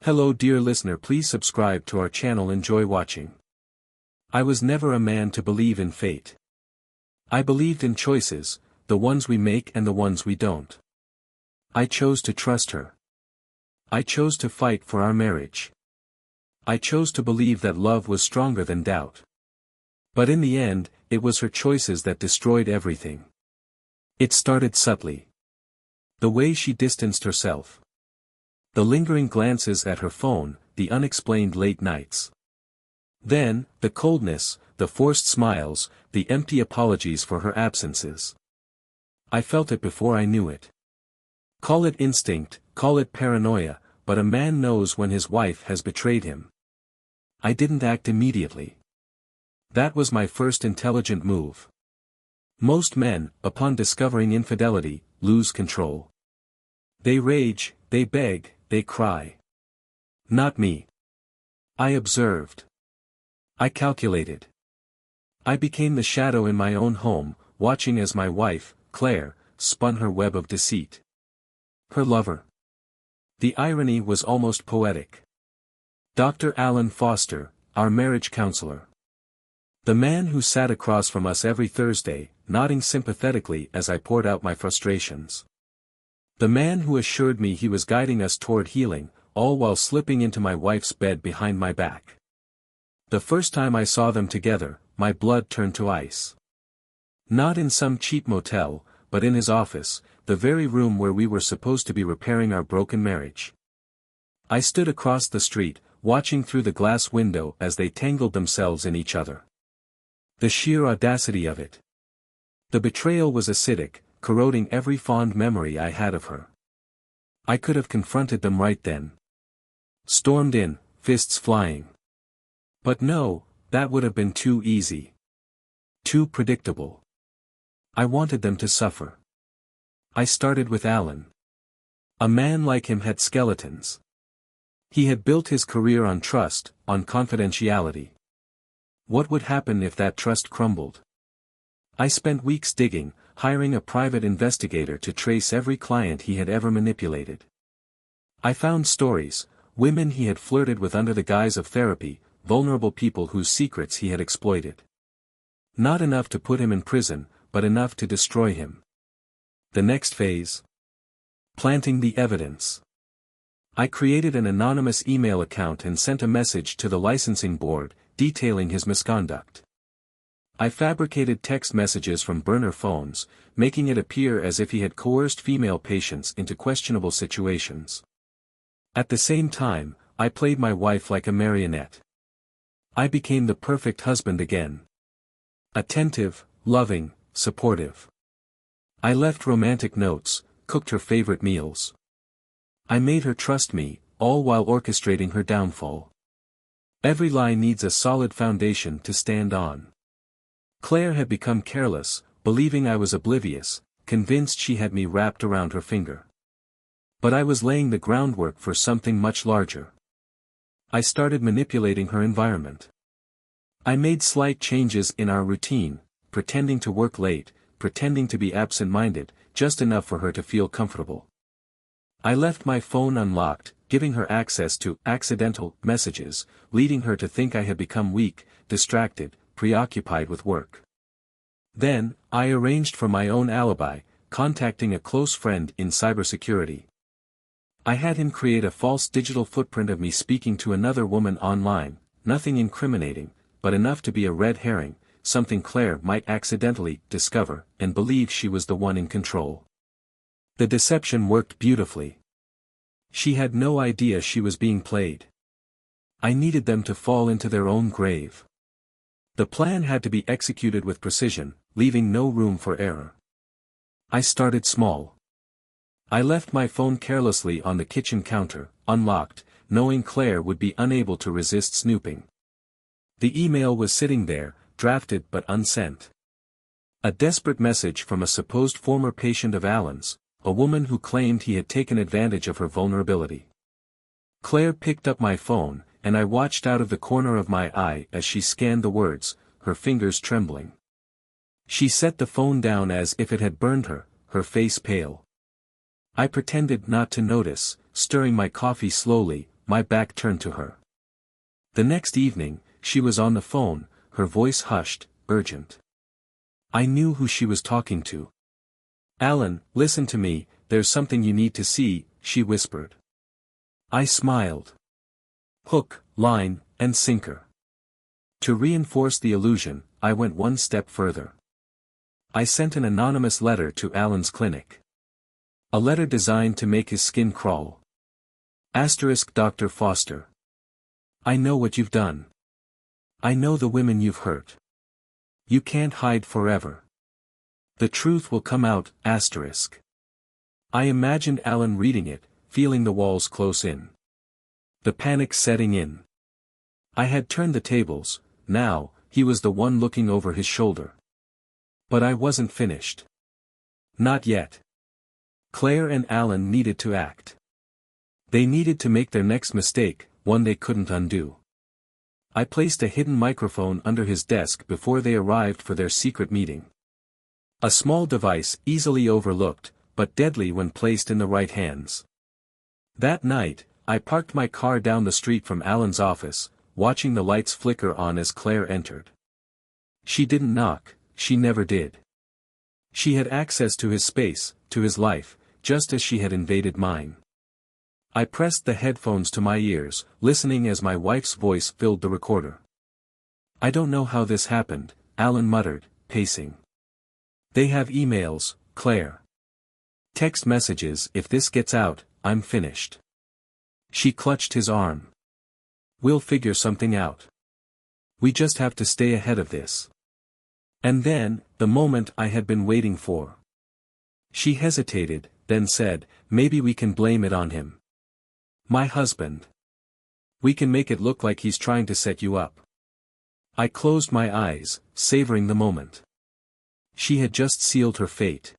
Hello dear listener, please subscribe to our channel. Enjoy watching. I was never a man to believe in fate. I believed in choices, the ones we make and the ones we don't. I chose to trust her. I chose to fight for our marriage. I chose to believe that love was stronger than doubt. But in the end, it was her choices that destroyed everything. It started subtly. The way she distanced herself. The lingering glances at her phone, the unexplained late nights. Then, the coldness, the forced smiles, the empty apologies for her absences. I felt it before I knew it. Call it instinct, call it paranoia, but a man knows when his wife has betrayed him. I didn't act immediately. That was my first intelligent move. Most men, upon discovering infidelity, lose control. They rage, they beg, they cry. Not me. I observed. I calculated. I became the shadow in my own home, watching as my wife, Claire, spun her web of deceit. Her lover. The irony was almost poetic. Dr. Alan Foster, our marriage counselor. The man who sat across from us every Thursday, nodding sympathetically as I poured out my frustrations. The man who assured me he was guiding us toward healing, all while slipping into my wife's bed behind my back. The first time I saw them together, my blood turned to ice. Not in some cheap motel, but in his office, the very room where we were supposed to be repairing our broken marriage. I stood across the street, watching through the glass window as they tangled themselves in each other. The sheer audacity of it. The betrayal was acidic, corroding every fond memory I had of her. I could have confronted them right then. Stormed in, fists flying. But no, that would have been too easy. Too predictable. I wanted them to suffer. I started with Alan. A man like him had skeletons. He had built his career on trust, on confidentiality. What would happen if that trust crumbled? I spent weeks digging, hiring a private investigator to trace every client he had ever manipulated. I found stories, women he had flirted with under the guise of therapy, vulnerable people whose secrets he had exploited. Not enough to put him in prison, but enough to destroy him. The next phase? Planting the evidence. I created an anonymous email account and sent a message to the licensing board, detailing his misconduct. I fabricated text messages from burner phones, making it appear as if he had coerced female patients into questionable situations. At the same time, I played my wife like a marionette. I became the perfect husband again. Attentive, loving, supportive. I left romantic notes, cooked her favorite meals. I made her trust me, all while orchestrating her downfall. Every lie needs a solid foundation to stand on. Claire had become careless, believing I was oblivious, convinced she had me wrapped around her finger. But I was laying the groundwork for something much larger. I started manipulating her environment. I made slight changes in our routine, pretending to work late, pretending to be absent-minded, just enough for her to feel comfortable. I left my phone unlocked, giving her access to accidental messages, leading her to think I had become weak, distracted, preoccupied with work. Then, I arranged for my own alibi, contacting a close friend in cybersecurity. I had him create a false digital footprint of me speaking to another woman online, nothing incriminating, but enough to be a red herring, something Claire might accidentally discover and believe she was the one in control. The deception worked beautifully. She had no idea she was being played. I needed them to fall into their own grave. The plan had to be executed with precision, leaving no room for error. I started small. I left my phone carelessly on the kitchen counter, unlocked, knowing Claire would be unable to resist snooping. The email was sitting there, drafted but unsent. A desperate message from a supposed former patient of Alan's, a woman who claimed he had taken advantage of her vulnerability. Claire picked up my phone, and I watched out of the corner of my eye as she scanned the words, her fingers trembling. She set the phone down as if it had burned her, her face pale. I pretended not to notice, stirring my coffee slowly, my back turned to her. The next evening, she was on the phone, her voice hushed, urgent. I knew who she was talking to. "Alan, listen to me, there's something you need to see," she whispered. I smiled. Hook, line, and sinker. To reinforce the illusion, I went one step further. I sent an anonymous letter to Alan's clinic. A letter designed to make his skin crawl. Dr. Foster. I know what you've done. I know the women you've hurt. You can't hide forever. The truth will come out, I imagined Alan reading it, feeling the walls close in. The panic setting in. I had turned the tables, now, he was the one looking over his shoulder. But I wasn't finished. Not yet. Claire and Alan needed to act. They needed to make their next mistake, one they couldn't undo. I placed a hidden microphone under his desk before they arrived for their secret meeting. A small device easily overlooked, but deadly when placed in the right hands. That night, I parked my car down the street from Alan's office, watching the lights flicker on as Claire entered. She didn't knock, she never did. She had access to his space, to his life, just as she had invaded mine. I pressed the headphones to my ears, listening as my wife's voice filled the recorder. "I don't know how this happened," Alan muttered, pacing. "They have emails, Claire. Text messages. If this gets out, I'm finished." She clutched his arm. "We'll figure something out. We just have to stay ahead of this." And then, the moment I had been waiting for. She hesitated, then said, "Maybe we can blame it on him. My husband. We can make it look like he's trying to set you up." I closed my eyes, savoring the moment. She had just sealed her fate.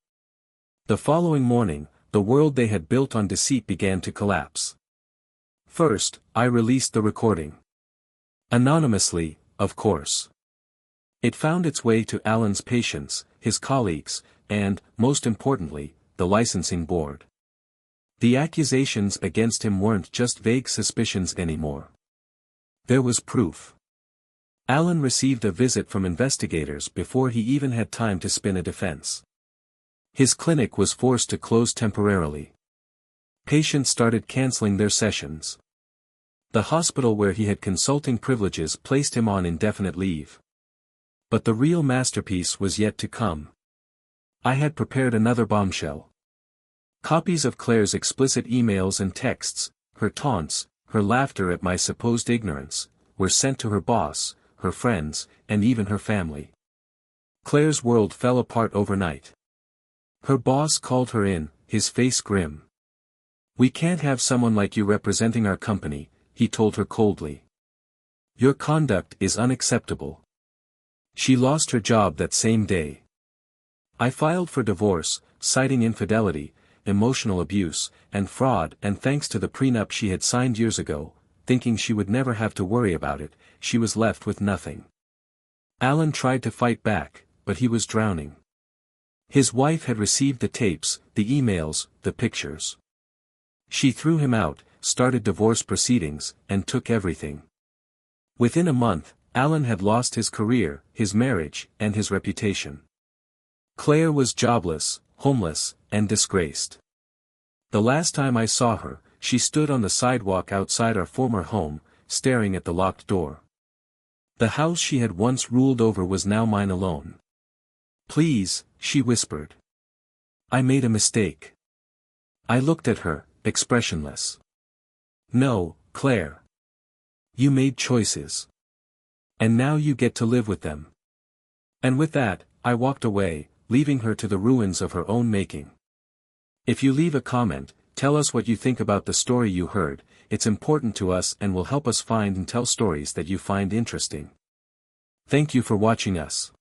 The following morning, the world they had built on deceit began to collapse. First, I released the recording. Anonymously, of course. It found its way to Alan's patients, his colleagues, and, most importantly, the licensing board. The accusations against him weren't just vague suspicions anymore. There was proof. Alan received a visit from investigators before he even had time to spin a defense. His clinic was forced to close temporarily. Patients started canceling their sessions. The hospital where he had consulting privileges placed him on indefinite leave. But the real masterpiece was yet to come. I had prepared another bombshell. Copies of Claire's explicit emails and texts, her taunts, her laughter at my supposed ignorance, were sent to her boss, her friends, and even her family. Claire's world fell apart overnight. Her boss called her in, his face grim. "We can't have someone like you representing our company," he told her coldly. "Your conduct is unacceptable." She lost her job that same day. I filed for divorce, citing infidelity, emotional abuse, and fraud, and thanks to the prenup she had signed years ago, thinking she would never have to worry about it, she was left with nothing. Alan tried to fight back, but he was drowning. His wife had received the tapes, the emails, the pictures. She threw him out, started divorce proceedings, and took everything. Within a month, Alan had lost his career, his marriage, and his reputation. Claire was jobless, homeless, and disgraced. The last time I saw her, she stood on the sidewalk outside our former home, staring at the locked door. The house she had once ruled over was now mine alone. "Please," she whispered. "I made a mistake." I looked at her, expressionless. "No, Claire. You made choices. And now you get to live with them." And with that, I walked away, leaving her to the ruins of her own making. If you leave a comment, tell us what you think about the story you heard. It's important to us and will help us find and tell stories that you find interesting. Thank you for watching us.